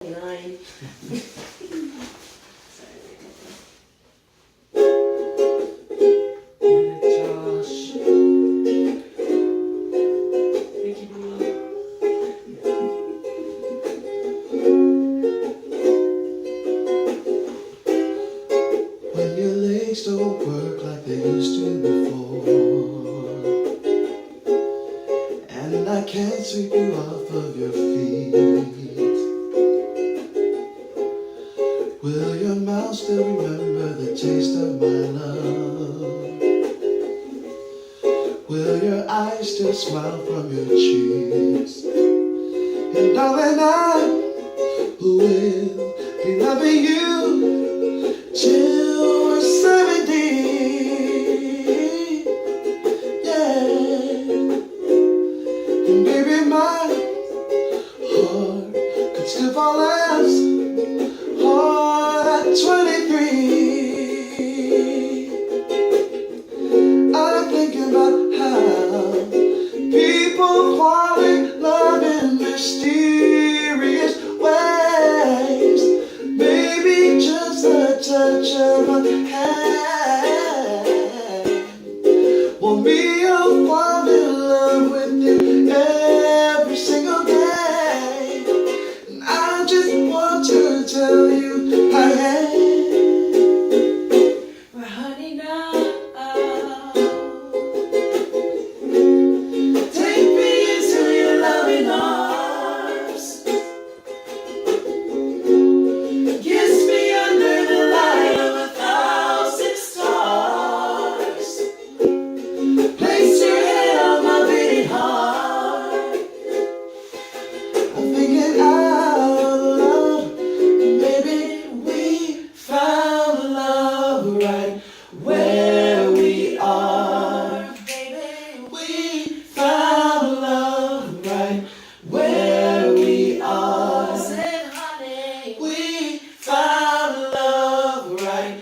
Nine. Josh. Thank you, Blue. When your legs don't work like they used to before, and I can't sweep you off of your feet, will your mouth still remember the taste of my love? Will your eyes still smile from your cheeks? And darling, I will be loving you till we're 70. Yeah. And baby, my heart could still fall as hard at 23. I'm thinking about how people fall in love in mysterious ways. Maybe just the touch of a hand. Well, me, I'll fall in love with you every single day. And I just want to tell you I am. Well, honey, now take me into your loving arms. Kiss me under the light of 1,000 stars. Place your head on my beating heart. I'm thinking out loud, maybe we found love right where we are. Baby, We found love right where we are. said, honey, We found love right